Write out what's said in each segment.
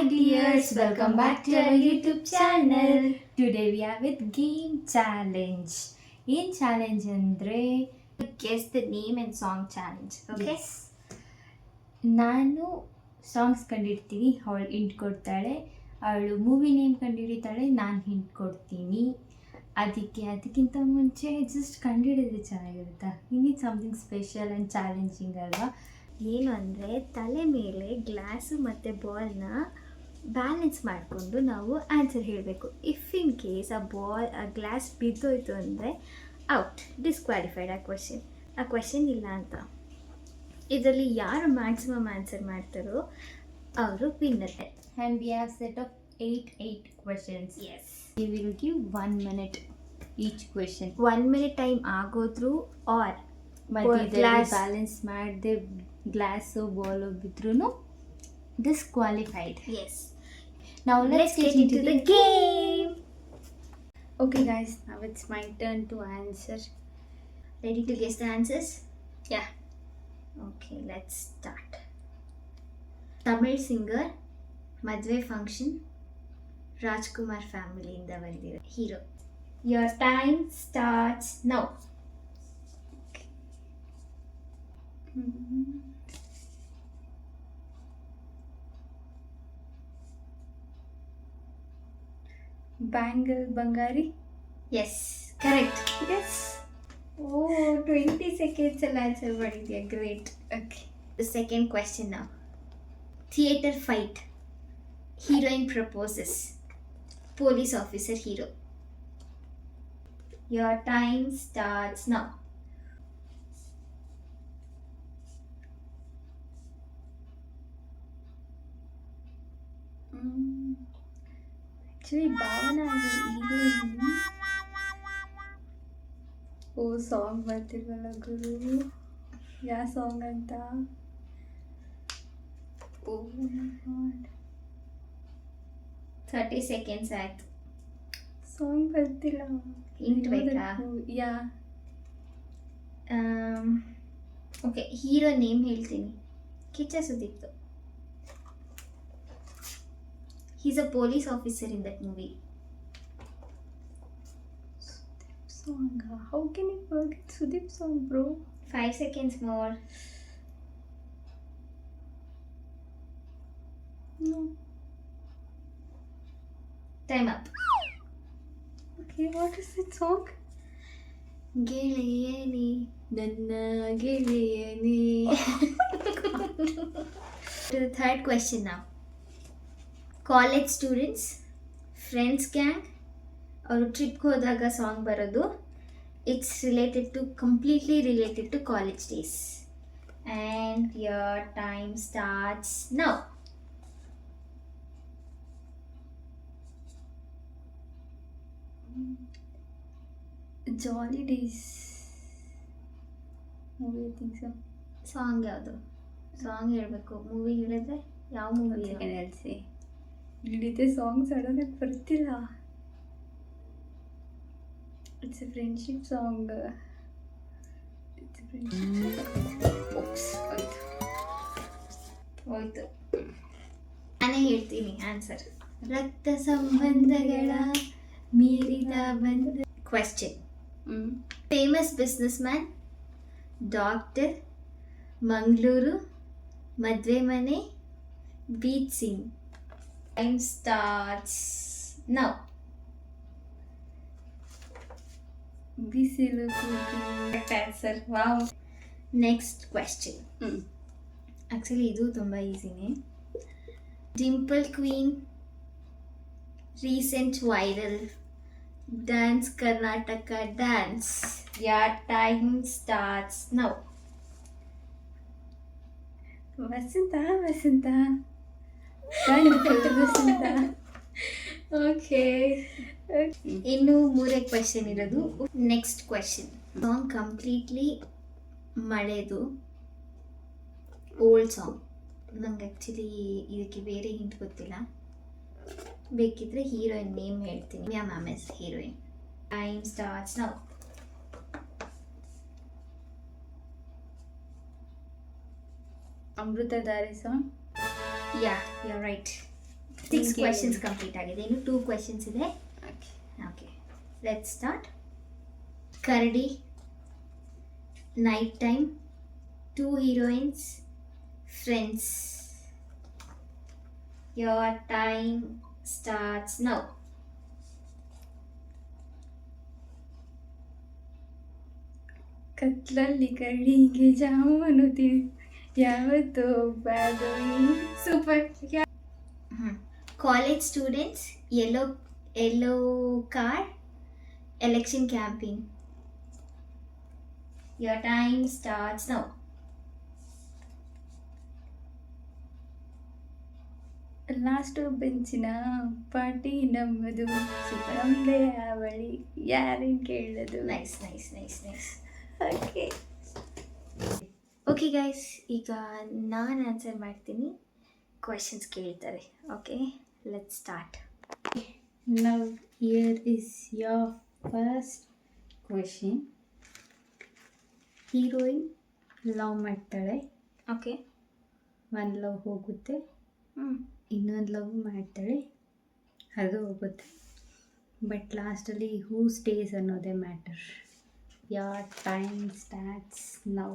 Hi dears, welcome back to our YouTube channel. Today we are with game challenge. In challenge andre guess the name and song challenge. Okay? Yes. ನಾನು songs ಕಂಡಿಡ್ತೀನಿ, ಅವಳು hint ಕೊಡ್ತಾಳೆ. ಅವಳು movie name ಕಂಡುಹಿಡಿತಾಳೆ, ನಾನು hint ಕೊಡ್ತೀನಿ. ಅದಕ್ಕಿಂತ ಮುಂಚೆ just ಕಂಡುಹಿಡಿದ್ರೆ ಚೆನ್ನಾಗಿರುತ್ತಾ? You need something special and challenging ಅಲ್ವಾ? ಏನು ಅಂದರೆ ತಲೆ ಮೇಲೆ ಗ್ಲಾಸು ಮತ್ತು ಬಾಲ್ನ ಬ್ಯಾಲೆನ್ಸ್ ಮಾಡಿಕೊಂಡು ನಾವು ಆನ್ಸರ್ ಹೇಳಬೇಕು. ಇಫ್ ಇನ್ ಕೇಸ್ ಆ ಗ್ಲಾಸ್ ಬಿದ್ದೋಯ್ತು ಅಂದರೆ ಔಟ್, ಡಿಸ್ಕ್ವಾಲಿಫೈಡ್ ಆ ಕ್ವೆಶನ್ ಇಲ್ಲ ಅಂತ. ಇದರಲ್ಲಿ ಯಾರು ಮ್ಯಾಕ್ಸಿಮಮ್ ಆನ್ಸರ್ ಮಾಡ್ತಾರೋ ಅವರು winner. And we have set of 8 questions. Yes. We will give 1 minute each question. 1 minute time ಆಗೋದ್ರು ಆರ್ ಗ್ಲಾಸ್ ಬ್ಯಾಲೆನ್ಸ್ ಮಾಡದೆ ಗ್ಲಾಸು ಬಾಲು ಬಿದ್ರೂ disqualified. Yes. Now let's get into the game. Okay guys, now it's my turn to answer. Ready to guess the answers? Yeah. Okay, let's start. Tamil singer, Madhve function, Rajkumar family ಇಂದ ಬಂದಿರೋ hero. Your time starts now. Okay. Bangle Bangari? Yes, correct. Yes. Oh, 20 seconds al answer ಮಾಡಿದ್ಯಾ. Great. Okay. The second question now. Theater fight. Heroine proposes. Police officer hero. Your time starts now. Actually, Bhavana is a heroine. Oh song ಬರ್ತಿಲ್ವಲ್ಲ ಗುರು, ಯಾವ song ಅಂತ? Oh my God, 30 seconds ಆಯ್ತು. Song ಬರ್ತಿಲ್ಲ. Hint ಬೇಕಾ? Yeah. Okay, hero name ಹೇಳ್ತೀನಿ. Kichcha Sudeep. He's a police officer in that movie. Song. How can you forget Sudeep song, bro? 5 seconds more. No. Time up. Okay, what is that song? ಗೆಳೆಯನಿ ನನ್ನ ಗೆಳೆಯನಿ. To the third question now. College students, friends gang, ಅವರು ಟ್ರಿಪ್ಗೆ ಹೋದಾಗ song ಬರೋದು. It's completely related to college days. And your time starts now. Jolly Days movie think so. Song ಯಾವುದು? Song ಹೇಳಬೇಕು. Movie ಹೇಳಿದ್ರೆ ಯಾವ ಮೂವಿ ಹೇಳ್ಸಿ? ಹಿಡಿದೆ ಸಾಂಗ್ ಸಡನ್ನಾಗಿ ಬರ್ತಿಲ್ಲ. It's a friendship song. ಹೋಯ್ತು. ನಾನೇ ಹೇಳ್ತೀನಿ ಆನ್ಸರ್. ರಕ್ತ ಸಂಬಂಧಗಳ ಮೀರಿದ ಬಂದ question. Famous businessman, doctor, Mangaluru, ಮದುವೆ ಮನೆ, beach scene. Time starts now. ಬಿಸಿಲು correct answer. Wow. Next question. Actually ಇದು ತುಂಬ ಈಸಿನೇ. Dimple queen, recent viral, dance Karnataka dance. Your time starts now. Vasanta okay, ಇನ್ನು 3 ಕ್ವೆಶ್ಚನ್ ಇರೋದು. Next question. ಸಾಂಗ್ ಕಂಪ್ಲೀಟ್ಲಿ ಮಳೆದು old song. ನಂಗೆ ಆ್ಯಕ್ಚುಲಿ ಇದಕ್ಕೆ ಬೇರೆ ಹಿಂಟ್ ಗೊತ್ತಿಲ್ಲ. ಬೇಕಿದ್ರೆ ಹೀರೋಯಿನ್ ನೇಮ್ ಹೇಳ್ತೀನಿ. Yeah ma'am is heroine. Time starts now. Amruthadhaare song. Yeah, you are right. 6 questions complete ಆಗಿದೆ. ಇನ್ನು 2 questions ಇದೆ. Okay let's start. ಕರಡಿ, night time, 2 heroines, friends. Your time starts now. ಕತ್ಲಲ್ಲಿ ಕರಡಿಗೆ jamun ಯಾವತ್ತೋ ಬಾದು. Super. College students, yellow car, election campaign. Your time starts now. Last ಬೆಂಚಿನ party ನಮ್ಮದು, ನಮ್ಮದೇ ಅವಳಿ ಯಾರೇನು ಕೇಳೋದು. Nice nice nice nice. Okay okay guys, ಈಗ ನಾನು ಆನ್ಸರ್ ಮಾಡ್ತೀನಿ, ಕ್ವೆಶನ್ಸ್ ಕೇಳ್ತಾರೆ. Okay let's start. Now here is your first question. Heroine love ಮಾಡ್ತಾಳೆ. ಓಕೆ. ಒಂದು ಲವ್ ಹೋಗುತ್ತೆ, ಇನ್ನೊಂದು ಲವ್ ಮಾಡ್ತಾಳೆ, ಅದು ಹೋಗುತ್ತೆ. ಬಟ್ ಲಾಸ್ಟಲ್ಲಿ ಹೂ ಸ್ಟೇಸ್ ಅನ್ನೋದೇ matter. Your time starts now.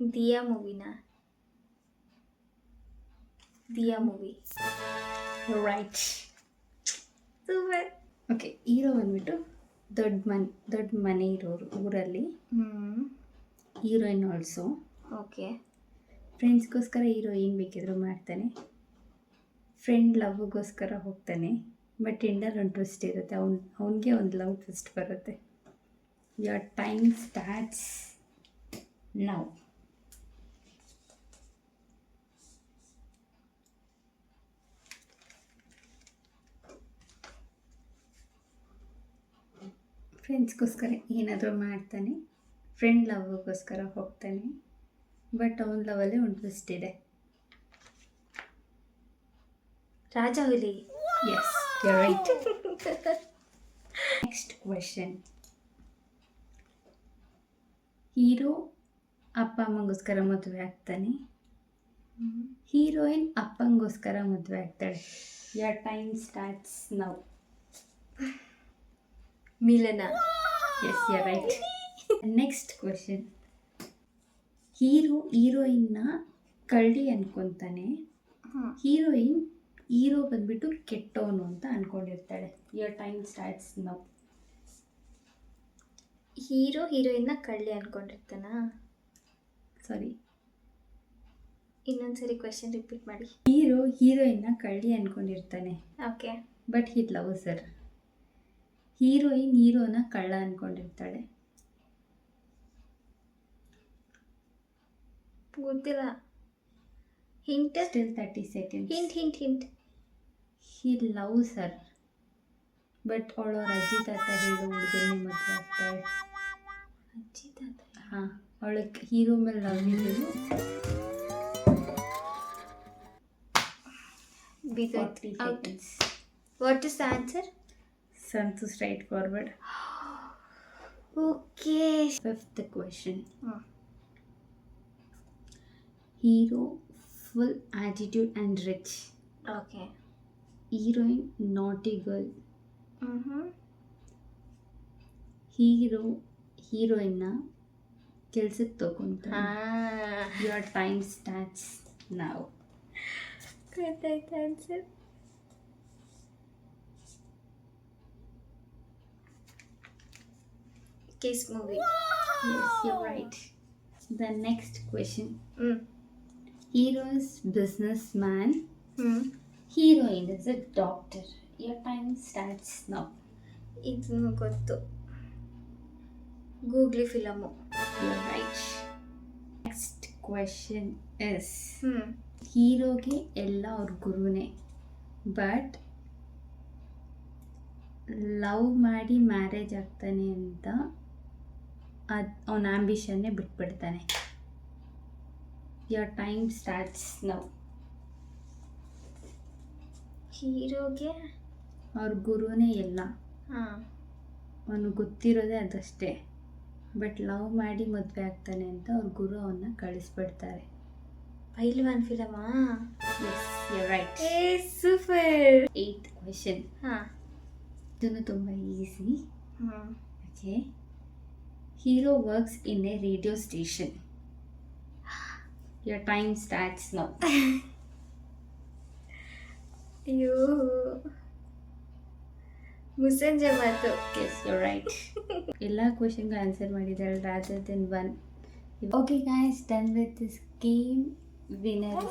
Dia ಮೂವಿನ? Dia movie. Right. Super. Okay, hero ಬಂದ್ಬಿಟ್ಟು ದೊಡ್ಡ ಮನೆ ಇರೋರು ಊರಲ್ಲಿ. Heroine also. ಓಕೆ. ಫ್ರೆಂಡ್ಸ್ಗೋಸ್ಕರ ಹೀರೋ ಏನು ಬೇಕಿದ್ರು ಮಾಡ್ತಾನೆ. ಫ್ರೆಂಡ್ ಲವ್ಗೋಸ್ಕರ ಹೋಗ್ತಾನೆ. ಬಟ್ ಎಂಡಲ್ಲಿ ಒಂದು ಟ್ವಿಸ್ಟ್ ಇರುತ್ತೆ, ಅವನಿಗೆ ಒಂದು ಲವ್ ಟ್ವಿಸ್ಟ್ ಬರುತ್ತೆ. Your time starts now. ಫ್ರೆಂಡ್ಸ್ಗೋಸ್ಕರ ಏನಾದರೂ ಮಾಡ್ತಾನೆ, ಫ್ರೆಂಡ್ ಲವ್ಗೋಸ್ಕರ ಹೋಗ್ತಾನೆ, ಬಟ್ ಅವನ ಲವಲ್ಲೇ ಒಂದು ಟ್ವಿಸ್ಟ್ ಇದೆ. Raja Huli. Yes, you right. Next question. Hero ಅಪ್ಪ ಅಮ್ಮಂಗೋಸ್ಕರ ಮದುವೆ ಆಗ್ತಾನೆ. ಹೀರೋಯಿನ್ ಅಪ್ಪಂಗೋಸ್ಕರ ಮದುವೆ ಆಗ್ತಾಳೆ. Your time starts now. Milana. Yes, you right. Next question. ಹೀರೋಯಿನ್ನ ಕಳ್ಳಿ ಅನ್ಕೊತಾನೆ. ಹೀರೋ ಬಂದ್ಬಿಟ್ಟು ಕೆಟ್ಟವನು ಅಂತ ಅನ್ಕೊಂಡಿರ್ತಾಳೆ. Your time starts now. ಹೀರೋಯಿನ್ನ ಕಳ್ಳಿ ಅನ್ಕೊಂಡಿರ್ತಾನ? ಸಾರಿ, ಇನ್ನೊಂದ್ಸರಿ ಕ್ವೆಶನ್ ರಿಪೀಟ್ ಮಾಡಿ. ಹೀರೋಯಿನ್ನ ಕಳ್ಳಿ ಅನ್ಕೊಂಡಿರ್ತಾನೆ. Okay. But he loves her. ಹೀರೋನ ಕಳ್ಳ ಅನ್ಕೊಂಡಿರ್ತಾಳೆ. ಗೊತ್ತಿಲ್ಲ. Hint. Still 30 seconds. Hint. He loves her, but ಅವಳು ಅವ್ರ ಅಜ್ಜಿ ತಾತ ಹೇಳೋ ಹುಡುಗನ್ನೇ ಮದುವೆ ಆಗ್ತಾಳೆ. ಅಜ್ಜಿ ತಾತ? ಹಾಂ, ಅವಳಿಗೆ ಹೀರೋ ಮೇಲೆ ಲವ್ ಇರೋದು. 40 seconds. What is the answer? Santu, straightforward. Okay. Fifth question. Hero full attitude and rich. Okay. Heroine naughty girl. ಹೀರೋಯಿನ್ನ ಕೆಲ್ಸಕ್ಕೆ ತಗೊಂತಾನೆ. Your time starts now. ಗೊತ್ತಾಯ್ತು answer. Kiss movie. Yes, you're right. The next question. Hero is businessman. Heroine is a doctor. Your time starts now. ಇದು ಗೊತ್ತು, Googly film. You're right. Next question is, ಹೀರೋಗೆ ಎಲ್ಲ ಅವ್ರ ಗುರುನೇ, ಬಟ್ ಲವ್ ಮಾಡಿ marriage ಆಗ್ತಾನೆ ಅಂತ ಅವನ ಆಂಬಿಷನ್ನೇ ಬಿಟ್ಬಿಡ್ತಾನೆ. Your time starts now. ಹೀರೋಗೆ ಅವ್ರ ಗುರುನೇ ಎಲ್ಲ, ಅವನು ಗೊತ್ತಿರೋದೇ ಅದಷ್ಟೇ. ಬಟ್ ಲವ್ ಮಾಡಿ ಮದುವೆ ಆಗ್ತಾನೆ ಅಂತ ಅವ್ರ ಗುರು ಅವನ್ನ ಕಳಿಸ್ಬಿಡ್ತಾರೆ. ಪೈಲ್ವಾನ್ ಫಿಲಮಾ? Yes, you right. ಏ ಸೂಪರ್. 8th question. ಹಾಂ. ಇದನ್ನು ತುಂಬ ಈಸಿ. ಹ್ಞೂ. Okay. Hero works in a radio station. Your time starts now. ಅಯ್ಯೋ, Mussanje Maathu. Yes, you right. ಎಲ್ಲ ಕ್ವೆಶ್ಚನ್ಗೆ ಆನ್ಸರ್ ಮಾಡಿದ್ದಾಳೆ rather than one. Okay guys, done with this game. Winner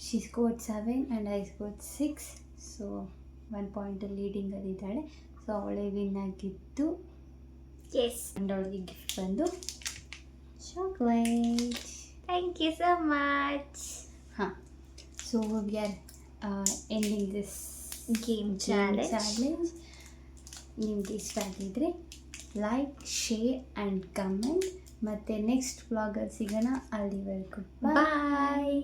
she scored 7 and I scored 6. So 1 point ಲೀಡಿಂಗಲ್ಲಿ ಇದ್ದಾಳೆ. So ಅವಳೇ win ಆಗಿದ್ದು. Yes. And ಅವಳಿಗೆ gift ಬಂದು chocolate. Thank you so much. ಹಾಂ, so we are ending this game challenge. ನಿಮ್ಗೆ ಇಷ್ಟ ಆಗಿದ್ರೆ ಲೈಕ್, ಶೇರ್ ಆ್ಯಂಡ್ ಕಮೆಂಟ್. ಮತ್ತು ನೆಕ್ಸ್ಟ್ ವ್ಲಾಗಲ್ಲಿ ಸಿಗೋಣ. ಅಲ್ಲಿವರೆಗೂ ಬಾಯ್.